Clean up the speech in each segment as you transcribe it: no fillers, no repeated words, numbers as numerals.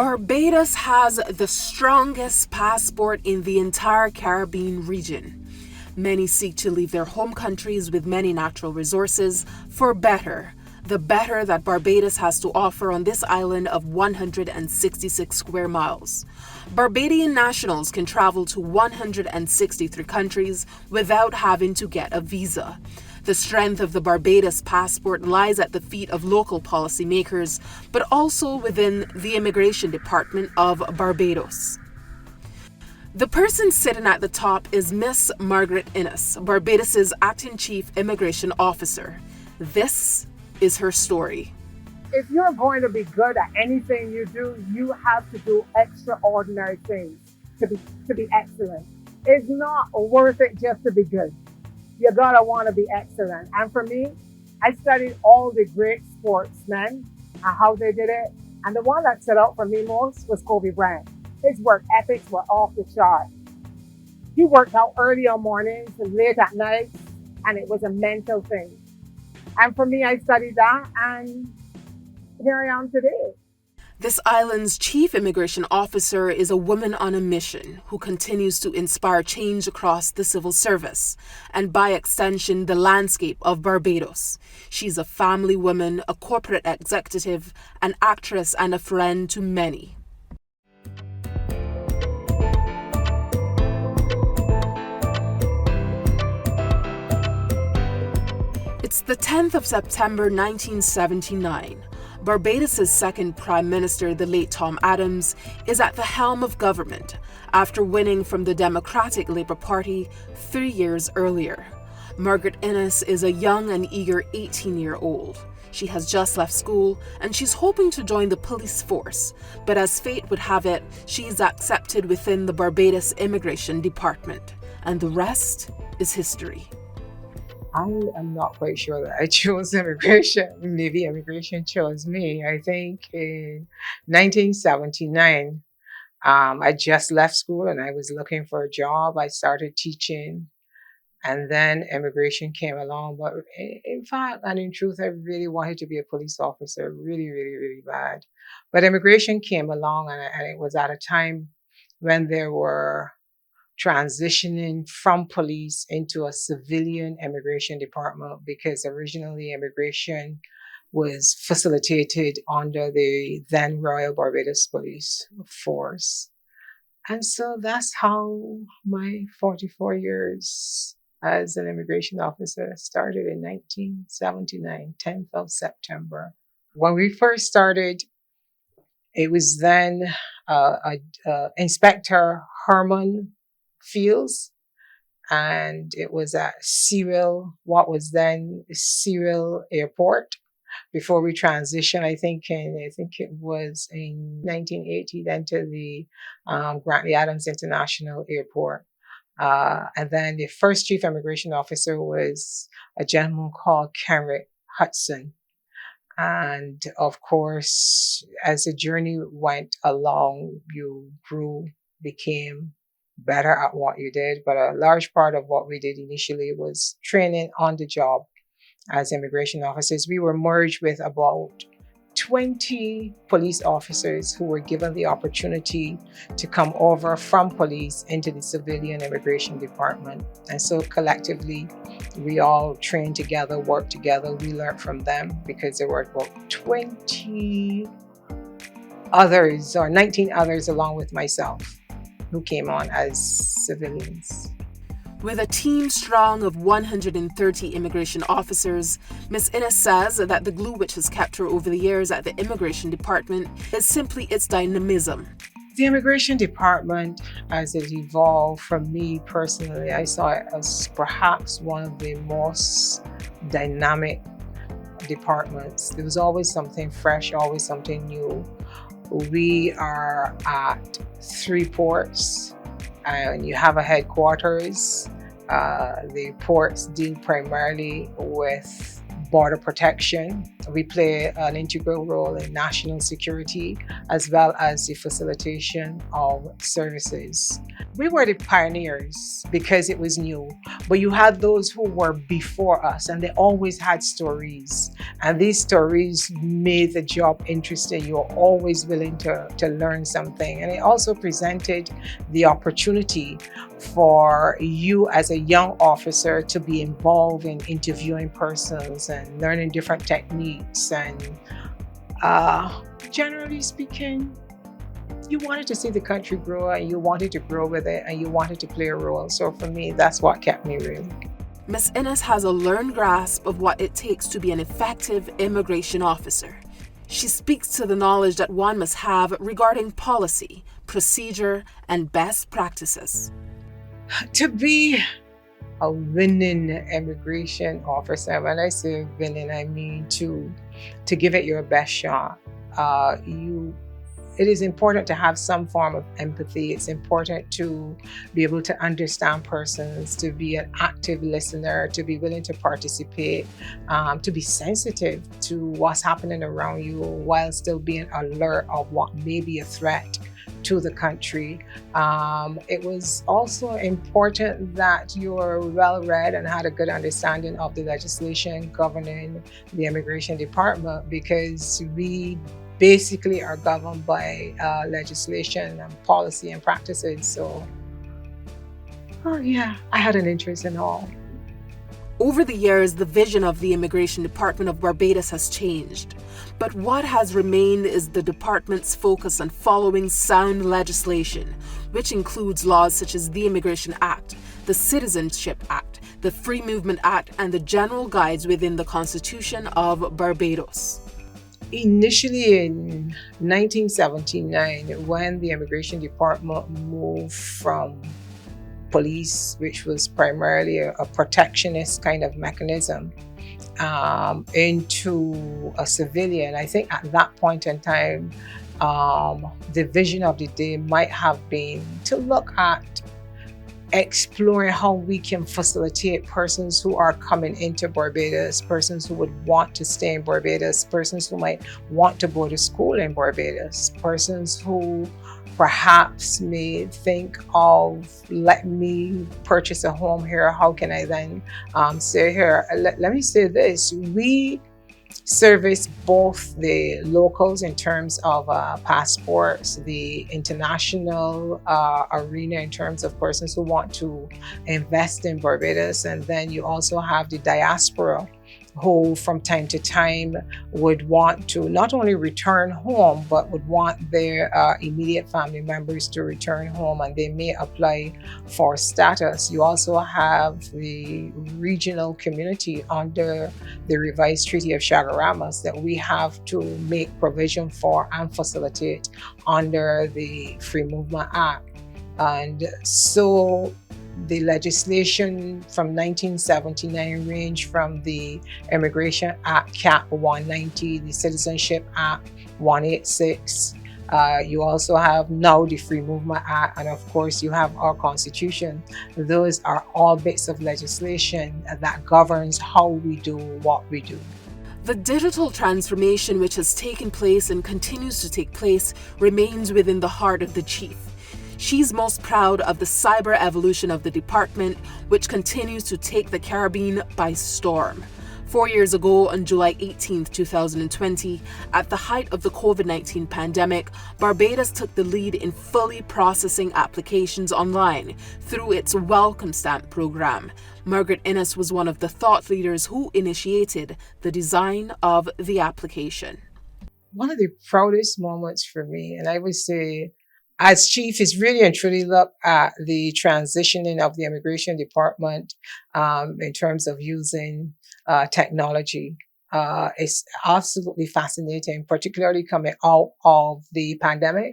Barbados has the strongest passport in the entire Caribbean region. Many seek to leave their home countries with many natural resources for better. The better that Barbados has to offer on this island of 166 square miles. Barbadian nationals can travel to 163 countries without having to get a visa. The strength of the Barbados passport lies at the feet of local policymakers, but also within the Immigration Department of Barbados. The person sitting at the top is Miss Margaret Innes, Barbados's acting chief immigration officer. This is her story. If you're going to be good at anything you do, you have to do extraordinary things to be excellent. It's not worth it just to be good. You gotta want to be excellent. And for me, I studied all the great sportsmen and how they did it. And the one that stood out for me most was Kobe Bryant. His work ethics were off the chart. He worked out early on mornings and late at night, and it was a mental thing. And for me, I studied that, and here I am today. This island's chief immigration officer is a woman on a mission who continues to inspire change across the civil service and, by extension, the landscape of Barbados. She's a family woman, a corporate executive, an actress, and a friend to many. It's the 10th of September 1979. Barbados' second Prime Minister, the late Tom Adams, is at the helm of government after winning from the Democratic Labour Party 3 years earlier. Margaret Innes is a young and eager 18-year-old. She has just left school and she's hoping to join the police force, but as fate would have it, she's accepted within the Barbados Immigration Department, and the rest is history. I am not quite sure that I chose immigration. Maybe immigration chose me. I think in 1979, I just left school and I was looking for a job. I started teaching, and then immigration came along. But in fact, and in truth, I really wanted to be a police officer, really, really, really bad. But immigration came along, and it was at a time when there were transitioning from police into a civilian immigration department, because originally immigration was facilitated under the then Royal Barbados Police Force. And so that's how my 44 years as an immigration officer started in 1979, 10th of September. When we first started, it was then Inspector Herman Fields, and it was at Cyril, what was then Cyril Airport, before we transitioned. I think it was in 1980 then to the Grantley Adams International Airport, and then the first chief immigration officer was a gentleman called Kenrick Hudson. And of course, as the journey went along, you grew, became better at what you did. But a large part of what we did initially was training on the job as immigration officers. We were merged with about 20 police officers who were given the opportunity to come over from police into the civilian immigration department. And so collectively, we all trained together, worked together. We learned from them, because there were about 20 others or 19 others along with myself who came on as civilians. With a team strong of 130 immigration officers, Ms. Innes says that the glue which has kept her over the years at the Immigration Department is simply its dynamism. The Immigration Department, as it evolved, for me personally, I saw it as perhaps one of the most dynamic departments. There was always something fresh, always something new. We are at 3 ports, and you have a headquarters. The ports deal primarily with border protection, We play an integral role in national security as well as the facilitation of services. We were the pioneers because it was new, but you had those who were before us and they always had stories. And these stories made the job interesting. You were always willing to learn something. And it also presented the opportunity for you as a young officer to be involved in interviewing persons and learning different techniques. And generally speaking, you wanted to see the country grow and you wanted to grow with it and you wanted to play a role. So for me, that's what kept me really. Ms. Innes has a learned grasp of what it takes to be an effective immigration officer. She speaks to the knowledge that one must have regarding policy, procedure, and best practices. To be a winning immigration officer, when I say winning, I mean to give it your best shot. It is important to have some form of empathy. It's important to be able to understand persons, to be an active listener, to be willing to participate, to be sensitive to what's happening around you while still being alert of what may be a threat to the country. It was also important that you're well-read and had a good understanding of the legislation governing the Immigration Department, because we basically are governed by legislation and policy and practices. So, I had an interest in all. Over the years, the vision of the Immigration Department of Barbados has changed. But what has remained is the department's focus on following sound legislation, which includes laws such as the Immigration Act, the Citizenship Act, the Free Movement Act, and the general guides within the Constitution of Barbados. Initially in 1979, when the Immigration Department moved from police, which was primarily a protectionist kind of mechanism, into a civilian, I think at that point in time, the vision of the day might have been to look at exploring how we can facilitate persons who are coming into Barbados, persons who would want to stay in Barbados, persons who might want to go to school in Barbados, persons who perhaps may think of, let me purchase a home here, how can I then stay here? Let me say this, we service both the locals in terms of passports, the international arena in terms of persons who want to invest in Barbados, and then you also have the diaspora who from time to time would want to not only return home, but would want their immediate family members to return home, and they may apply for status. You also have the regional community under the revised Treaty of Chaguaramas that we have to make provision for and facilitate under the Free Movement Act. And so the legislation from 1979 ranged from the Immigration Act Cap 190, the Citizenship Act 186. You also have now the Free Movement Act, and of course you have our Constitution. Those are all bits of legislation that governs how we do what we do. The digital transformation which has taken place and continues to take place remains within the heart of the chief. She's most proud of the cyber evolution of the department, which continues to take the Caribbean by storm. 4 years ago, on July 18, 2020, at the height of the COVID-19 pandemic, Barbados took the lead in fully processing applications online through its Welcome Stamp program. Margaret Innes was one of the thought leaders who initiated the design of the application. One of the proudest moments for me, and I would say as chief, is really and truly look at the transitioning of the Immigration Department in terms of using technology. It's absolutely fascinating, particularly coming out of the pandemic.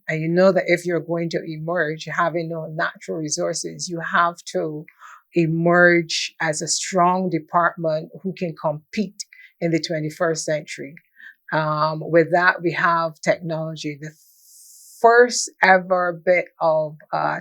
And you know that if you're going to emerge having no natural resources, you have to emerge as a strong department who can compete in the 21st century. With that, we have technology. The first ever bit of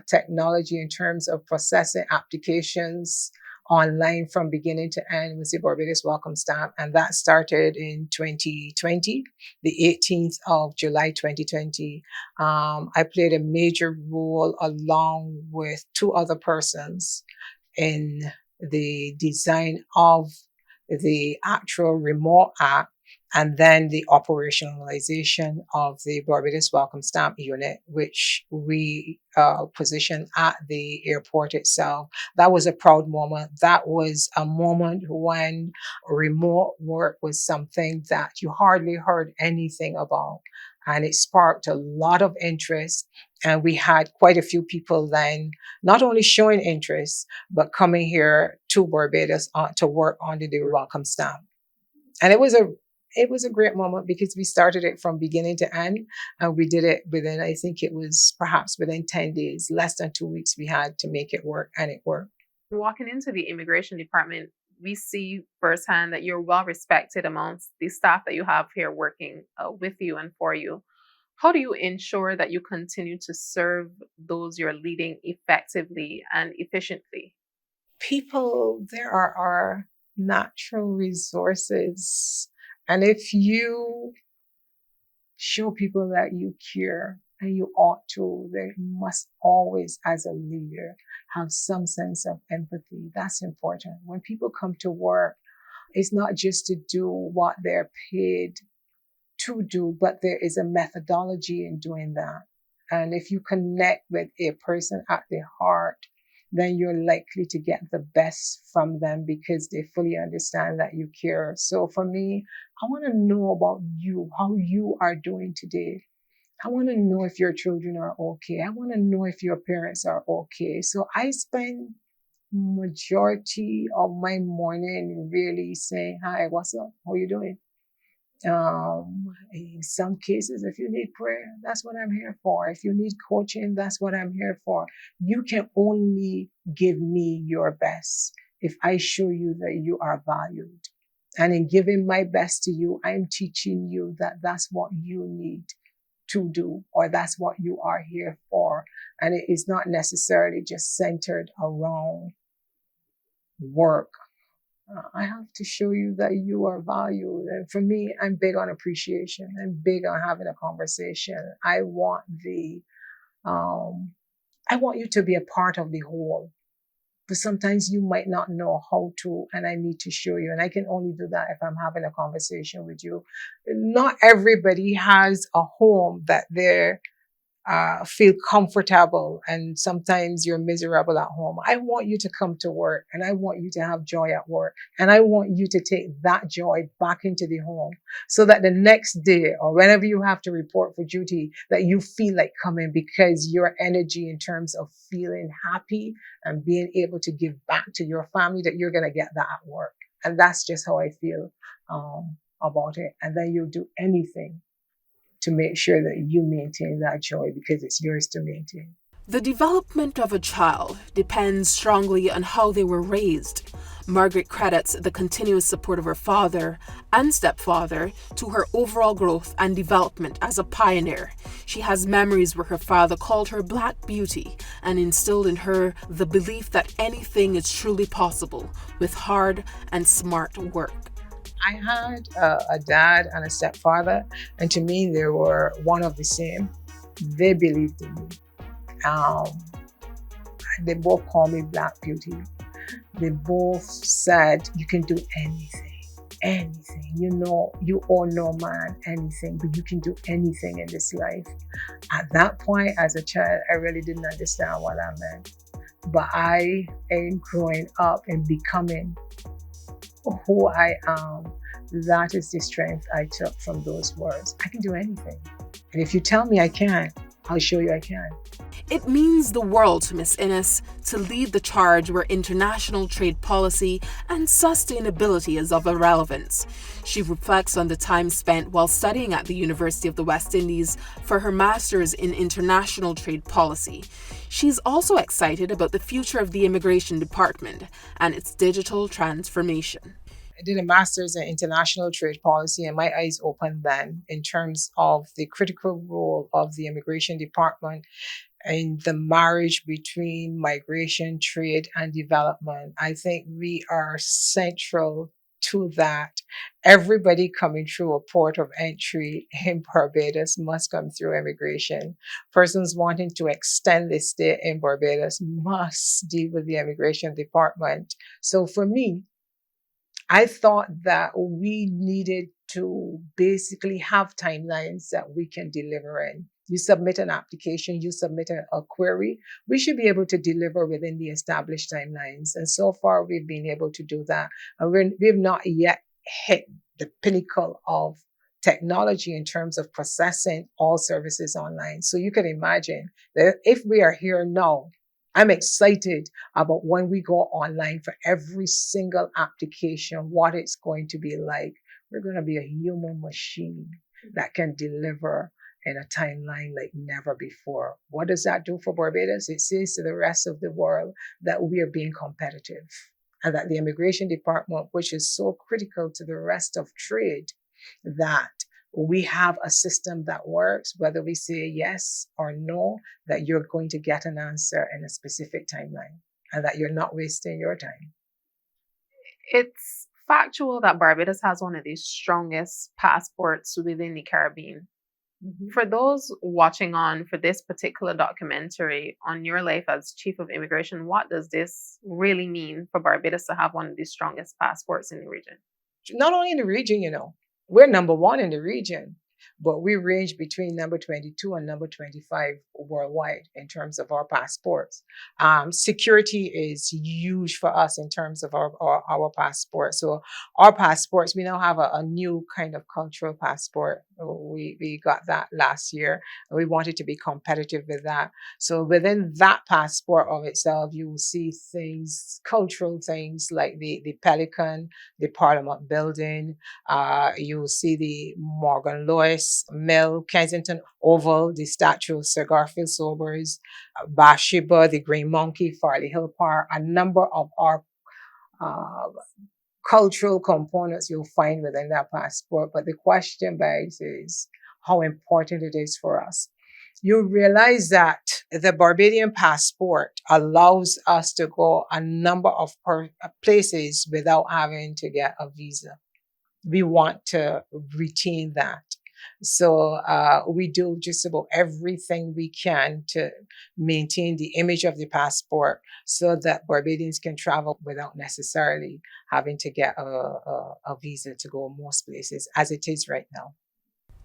technology in terms of processing applications online from beginning to end was the Barbados Welcome Stamp. And that started in 2020, the 18th of July 2020. I played a major role along with two other persons in the design of the actual remote app and then the operationalization of the Barbados Welcome Stamp unit, which we positioned at the airport itself. That was a proud moment. That was a moment when remote work was something that you hardly heard anything about. And it sparked a lot of interest. And we had quite a few people then not only showing interest, but coming here to Barbados to work under the Welcome Stamp. And it was a great moment because we started it from beginning to end, and we did it within, I think it was perhaps within 10 days, less than 2 weeks we had to make it work, and it worked. Walking into the immigration department, we see firsthand that you're well respected amongst the staff that you have here working with you and for you. How do you ensure that you continue to serve those you're leading effectively and efficiently? People, there are our natural resources. And if you show people that you care, and you ought to, they must always, as a leader, have some sense of empathy. That's important. When people come to work, it's not just to do what they're paid to do, but there is a methodology in doing that. And if you connect with a person at the heart, then you're likely to get the best from them because they fully understand that you care. So for me, I want to know about you, how you are doing today. I want to know if your children are okay. I want to know if your parents are okay. So I spend majority of my morning really saying, hi, what's up? How you doing? In some cases, if you need prayer, that's what I'm here for. If you need coaching, that's what I'm here for. You can only give me your best if I show you that you are valued. And in giving my best to you, I'm teaching you that that's what you need to do, or that's what you are here for. And it is not necessarily just centered around work. I have to show you that you are valued. And for me, I'm big on appreciation. I'm big on having a conversation. I want you to be a part of the whole. But sometimes you might not know how to, and I need to show you. And I can only do that if I'm having a conversation with you. Not everybody has a home that they're feel comfortable, and sometimes you're miserable at home. I want you to come to work, and I want you to have joy at work, and I want you to take that joy back into the home so that the next day or whenever you have to report for duty, that you feel like coming because your energy in terms of feeling happy and being able to give back to your family, that you're going to get that at work. And that's just how I feel about it. And then you'll do anything to make sure that you maintain that joy because it's yours to maintain. The development of a child depends strongly on how they were raised. Margaret credits the continuous support of her father and stepfather to her overall growth and development as a pioneer. She has memories where her father called her Black Beauty and instilled in her the belief that anything is truly possible with hard and smart work. I had a dad and a stepfather, and to me, they were one of the same. They believed in me. They both called me Black Beauty. They both said, you can do anything. You all know, man, anything, but you can do anything in this life. At that point, as a child, I really didn't understand what that meant. But I am growing up and becoming who I am. That is the strength I took from those words. I can do anything. And if you tell me I can, I'll show you I can. It means the world to Miss Innes to lead the charge where international trade policy and sustainability is of relevance. She reflects on the time spent while studying at the University of the West Indies for her master's in international trade policy. She's also excited about the future of the Immigration Department and its digital transformation. I did a master's in international trade policy, and my eyes opened then in terms of the critical role of the immigration department in the marriage between migration, trade, and development. I think we are central to that. Everybody coming through a port of entry in Barbados must come through immigration. Persons wanting to extend their stay in Barbados must deal with the immigration department. So for me, I thought that we needed to basically have timelines that we can deliver in. You submit an application, you submit a query, we should be able to deliver within the established timelines. And so far, we've been able to do that. And we've not yet hit the pinnacle of technology in terms of processing all services online. So you can imagine that if we are here now, I'm excited about when we go online for every single application, what it's going to be like. We're going to be a human machine that can deliver in a timeline like never before. What does that do for Barbados? It says to the rest of the world that we are being competitive and that the immigration department, which is so critical to the rest of trade, that we have a system that works, whether we say yes or no, that you're going to get an answer in a specific timeline and that you're not wasting your time. It's factual that Barbados has one of the strongest passports within the Caribbean. Mm-hmm. For those watching on for this particular documentary on your life as Chief of Immigration, what does this really mean for Barbados to have one of the strongest passports in the region? Not only in the region, we're number one in the region, but we range between number 22 and number 25 worldwide in terms of our passports. Security is huge for us in terms of our passport. So our passports, we now have a new kind of cultural passport. We got that last year, and we wanted to be competitive with that. So within that passport of itself, you will see things, cultural things like the Pelican, the Parliament Building. You will see the Morgan Lewis Mill, Kensington Oval, the statue of Sir Garfield Sobers, Bathsheba, the Green Monkey, Farley Hill Park, a number of our cultural components you'll find within that passport. But the question begs is how important it is for us. You realize that the Barbadian passport allows us to go a number of places without having to get a visa. We want to retain that. So we do just about everything we can to maintain the image of the passport so that Barbadians can travel without necessarily having to get a visa to go most places, as it is right now.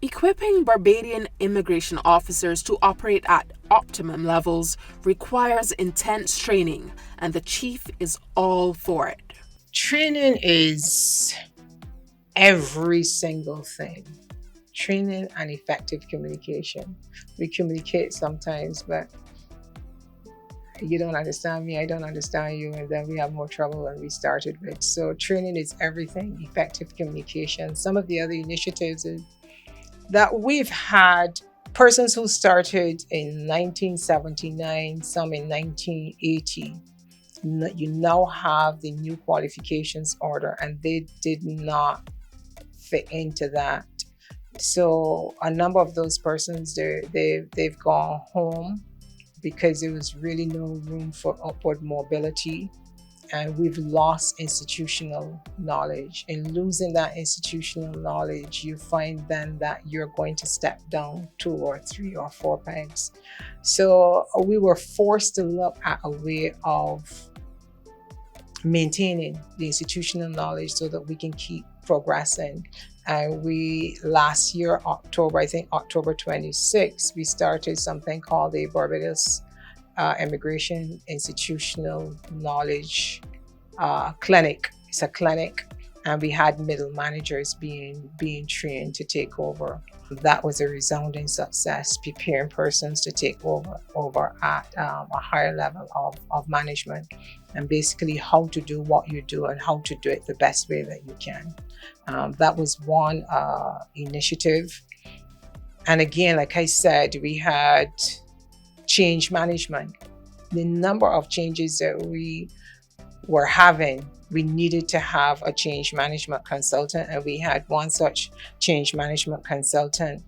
Equipping Barbadian immigration officers to operate at optimum levels requires intense training, and the chief is all for it. Training is every single thing. Training and effective communication. We communicate sometimes, but you don't understand me, I don't understand you, and then we have more trouble than we started with. So training is everything, effective communication. Some of the other initiatives is that we've had persons who started in 1979, some in 1980. You now have the new qualifications order, and they did not fit into that. So a number of those persons, they've gone home because there was really no room for upward mobility, and we've lost institutional knowledge. In losing that institutional knowledge, you find then that you're going to step down 2 or 3 or 4 pegs. So we were forced to look at a way of maintaining the institutional knowledge so that we can keep progressing. And we, last year, October 26, we started something called the Barbados Immigration Institutional Knowledge Clinic. It's a clinic, and we had middle managers being trained to take over. That was a resounding success, preparing persons to take over at a higher level of management, and basically how to do what you do and how to do it the best way that you can. That was one initiative. And again, like I said, we had change management. The number of changes that we were having, we needed to have a change management consultant, and we had one such change management consultant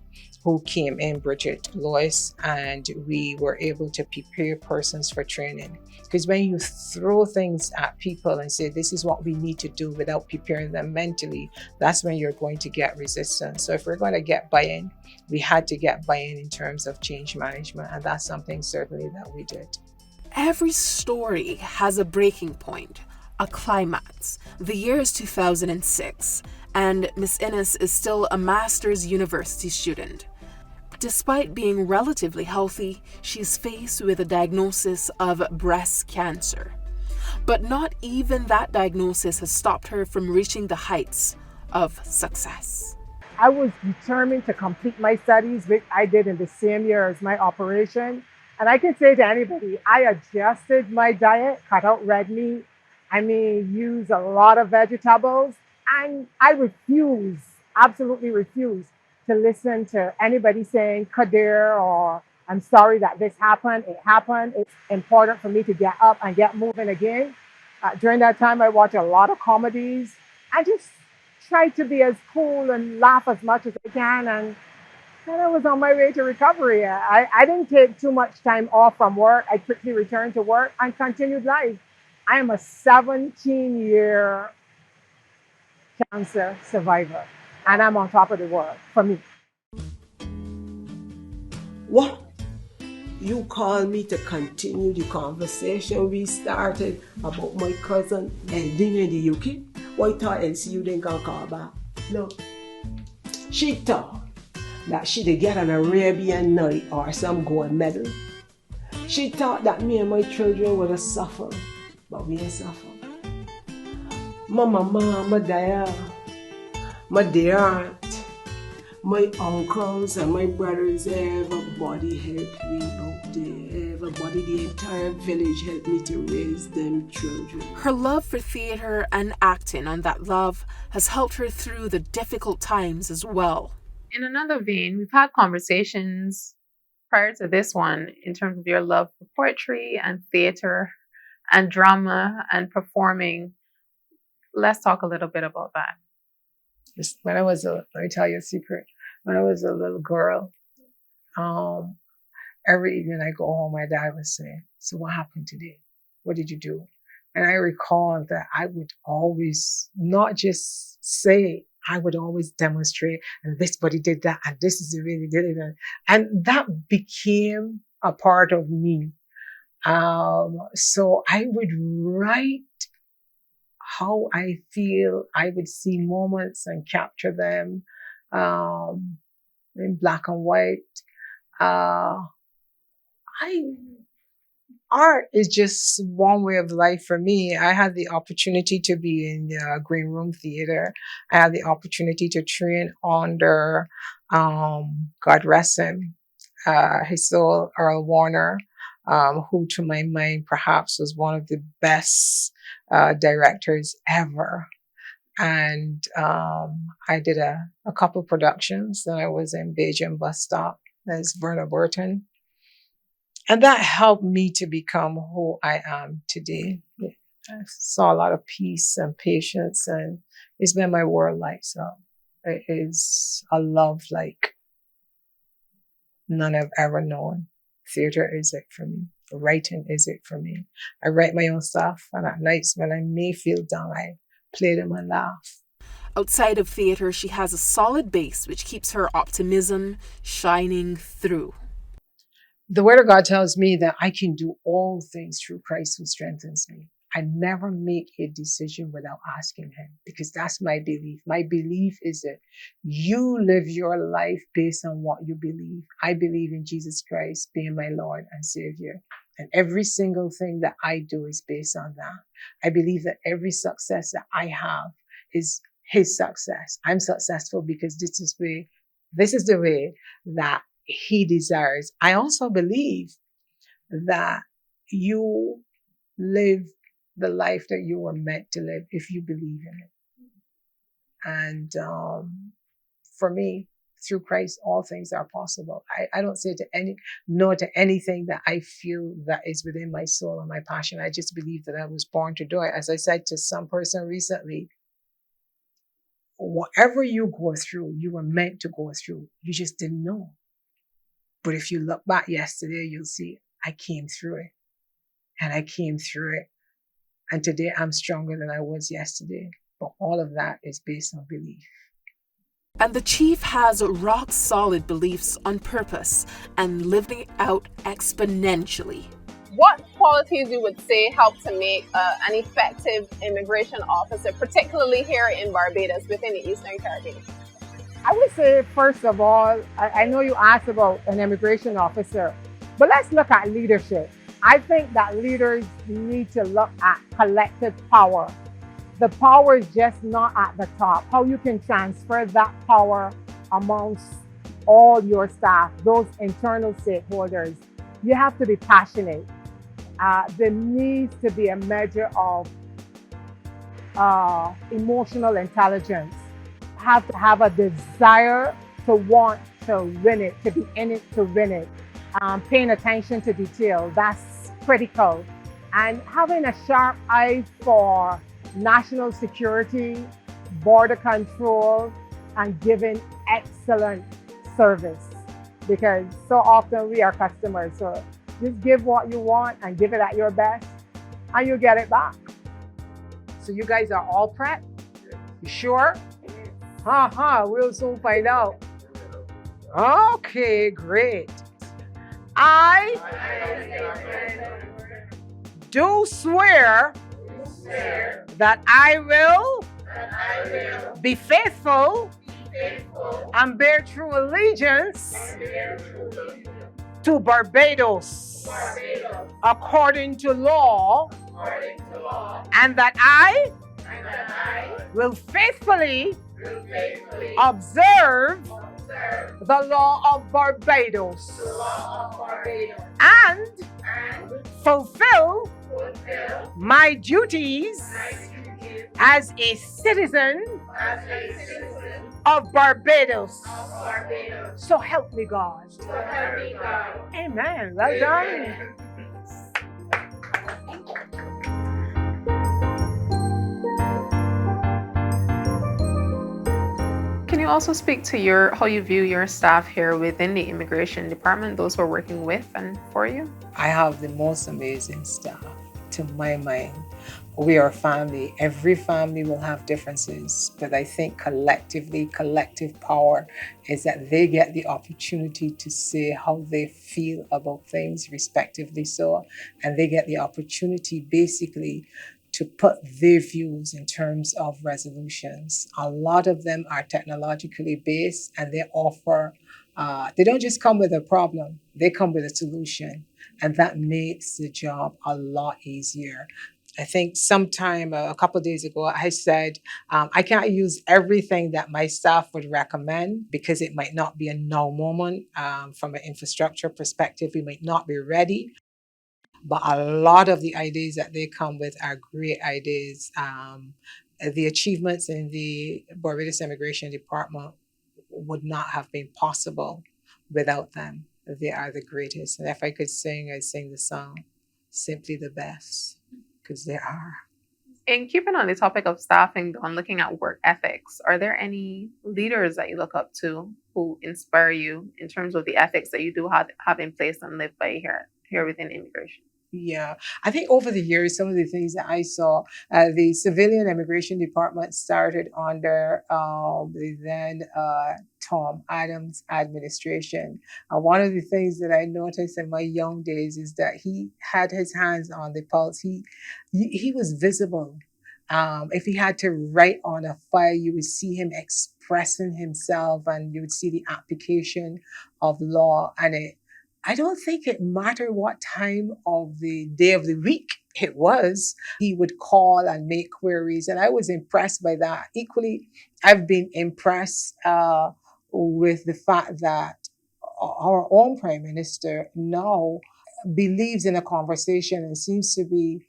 who came in, Bridget, Lois, and we were able to prepare persons for training. Because when you throw things at people and say, this is what we need to do without preparing them mentally, that's when you're going to get resistance. So if we're going to get buy-in, we had to get buy-in in terms of change management. And that's something certainly that we did. Every story has a breaking point, a climax. The year is 2006, and Miss Innes is still a master's university student. Despite being relatively healthy, she's faced with a diagnosis of breast cancer. But not even that diagnosis has stopped her from reaching the heights of success. I was determined to complete my studies, which I did in the same year as my operation. And I can say to anybody, I adjusted my diet, cut out red meat, use a lot of vegetables, and I refuse, absolutely refuse to listen to anybody saying Kadir or I'm sorry that this happened. It happened. It's important for me to get up and get moving again. During that time, I watched a lot of comedies. I just tried to be as cool and laugh as much as I can. And then I was on my way to recovery. I didn't take too much time off from work. I quickly returned to work and continued life. I am a 17-year cancer survivor, and I'm on top of the world for me. What? You called me to continue the conversation we started about my cousin ending in the UK? Why thought LCU didn't call back? No. She thought that she'd get an Arabian night or some gold medal. She thought that me and my children would have suffered, but we ain't suffered. My mama, my dad, my dear aunt, my uncles and my brothers, everybody helped me out there. Everybody, the entire village helped me to raise them children. Her love for theatre and acting, and that love has helped her through the difficult times as well. In another vein, we've had conversations prior to this one in terms of your love for poetry and theatre and drama and performing. Let's talk a little bit about that. When I was let me tell you a secret. When I was a little girl, every evening I go home, my dad would say, so what happened today? What did you do? And I recall that I would always not just say, I would always demonstrate, and this body did that, and this is the way they did it. And that became a part of me. So I would write how I feel. I would see moments and capture them in black and white. Art is just one way of life for me. I had the opportunity to be in Green Room Theatre. I had the opportunity to train under, God rest him, his soul, Earl Warner, who to my mind perhaps was one of the best directors ever. And I did a couple productions. Then I was in Beijing Bus Stop as Verna Burton. And that helped me to become who I am today. I saw a lot of peace and patience, and it's been my world life. So it is a love like none I've ever known. Theater is it for me. Writing is it for me. I write my own stuff, and at nights when I may feel down, I play them and laugh. Outside of theatre, she has a solid base which keeps her optimism shining through. The Word of God tells me that I can do all things through Christ who strengthens me. I never make a decision without asking Him, because that's my belief. My belief is that you live your life based on what you believe. I believe in Jesus Christ being my Lord and Savior. And every single thing that I do is based on that. I believe that every success that I have is His success. I'm successful because this is the way that He desires. I also believe that you live the life that you were meant to live if you believe in it. And for me, through Christ, all things are possible. I don't say no to anything that I feel that is within my soul and my passion. I just believe that I was born to do it. As I said to some person recently, whatever you go through, you were meant to go through. You just didn't know. But if you look back yesterday, you'll see I came through it. And I came through it. And today I'm stronger than I was yesterday. But all of that is based on belief. And the chief has rock solid beliefs on purpose and living out exponentially. What qualities you would say help to make an effective immigration officer, particularly here in Barbados within the Eastern Caribbean? I would say, first of all, I know you asked about an immigration officer, but let's look at leadership. I think that leaders need to look at collective power. The power is just not at the top. How you can transfer that power amongst all your staff, those internal stakeholders. You have to be passionate. There needs to be a measure of emotional intelligence. Have to have a desire to want to win it, to be in it to win it. Paying attention to detail, that's critical. And having a sharp eye for national security, border control, and giving excellent service. Because so often we are customers. So just give what you want and give it at your best, and you get it back. So you guys are all prepped? You sure? We'll soon find out. Okay, great. I do swear that I will be faithful and bear true allegiance to Barbados according to law, and that I will faithfully observe the law of Barbados and fulfill my duties as a citizen of Barbados. So help me God. Amen. Well done. Can you also speak to how you view your staff here within the Immigration Department, those who are working with and for you? I have the most amazing staff. To my mind, we are family. Every family will have differences, but I think collectively, collective power is that they get the opportunity to say how they feel about things respectively so, and they get the opportunity basically to put their views in terms of resolutions. A lot of them are technologically based, and they offer, they don't just come with a problem, they come with a solution. And that makes the job a lot easier. I think sometime a couple of days ago, I said, I can't use everything that my staff would recommend because it might not be a now moment. From an infrastructure perspective, we might not be ready. But a lot of the ideas that they come with are great ideas. The achievements in the Barbados Immigration Department would not have been possible without them. They are the greatest. And if I could sing, I'd sing the song, Simply the Best, because they are. And keeping on the topic of staffing, on looking at work ethics, are there any leaders that you look up to who inspire you in terms of the ethics that you do have in place and live by here within immigration? Yeah, I think over the years, some of the things that I saw, the Civilian Immigration Department started under the then Tom Adams administration. One of the things that I noticed in my young days is that he had his hands on the pulse. He was visible. If he had to write on a file, you would see him expressing himself, and you would see the application of law. And I don't think it mattered what time of the day of the week it was. He would call and make queries, and I was impressed by that. Equally, I've been impressed with the fact that our own Prime Minister now believes in a conversation and seems to be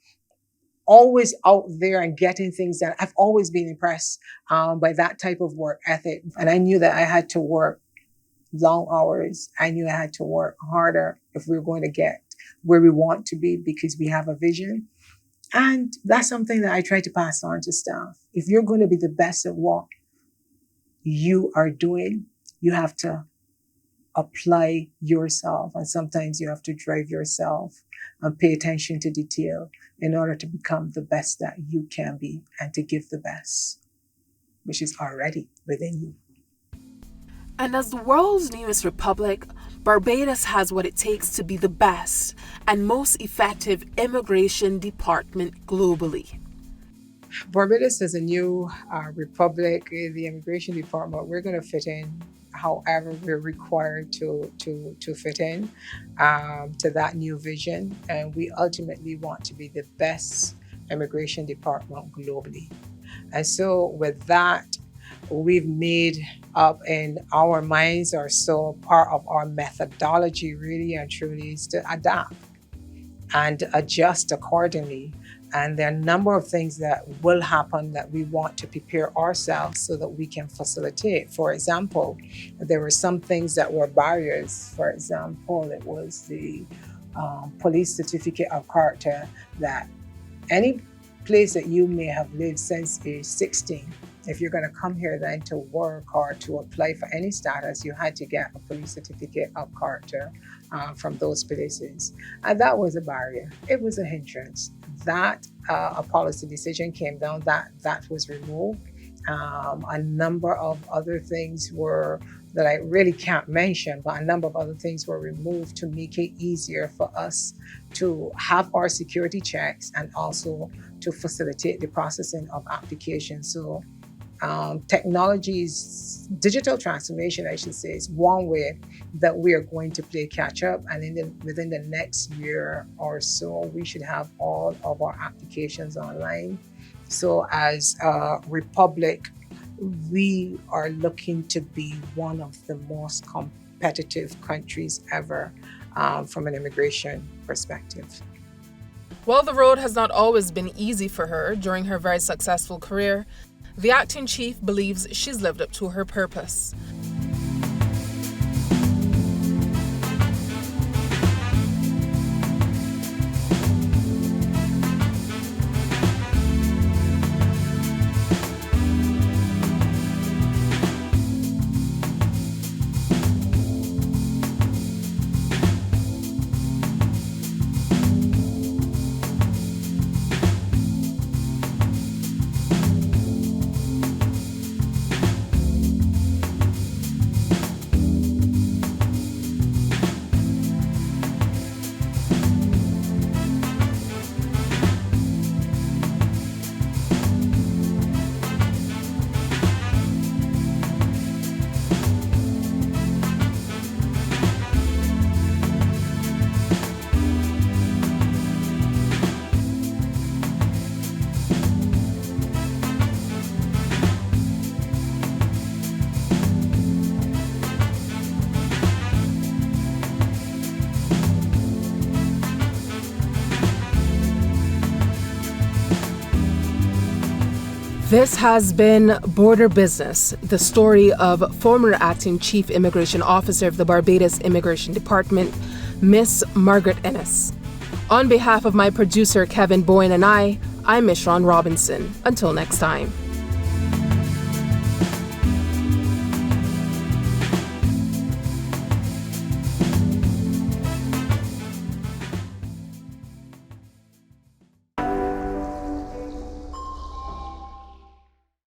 always out there and getting things done. I've always been impressed by that type of work ethic, and I knew that I had to work long hours. I knew I had to work harder if we were going to get where we want to be, because we have a vision. And that's something that I try to pass on to staff. If you're going to be the best at what you are doing, you have to apply yourself. And sometimes you have to drive yourself and pay attention to detail in order to become the best that you can be and to give the best, which is already within you. And as the world's newest republic, Barbados has what it takes to be the best and most effective immigration department globally. Barbados is a new republic. The immigration department, we're going to fit in however we're required to fit in to that new vision. And we ultimately want to be the best immigration department globally. And so with that, we've made up in our minds, or so part of our methodology really and truly is to adapt and adjust accordingly. And there are a number of things that will happen that we want to prepare ourselves so that we can facilitate. For example, there were some things that were barriers. For example, it was the police certificate of character, that any place that you may have lived since age 16, if you're going to come here then to work or to apply for any status, you had to get a police certificate of character from those places. And that was a barrier. It was a hindrance. That a policy decision came down, that was removed. A number of other things were, that I really can't mention, but a number of other things were removed to make it easier for us to have our security checks and also to facilitate the processing of applications. So digital transformation, I should say, is one way that we are going to play catch up. And within the next year or so, we should have all of our applications online. So as a republic, we are looking to be one of the most competitive countries ever from an immigration perspective. While the road has not always been easy for her during her very successful career, the acting chief believes she's lived up to her purpose. This has been Border Business, the story of former Acting Chief Immigration Officer of the Barbados Immigration Department, Miss Margaret Ennis. On behalf of my producer Kevin Boyne and I'm Miss Ron Robinson. Until next time.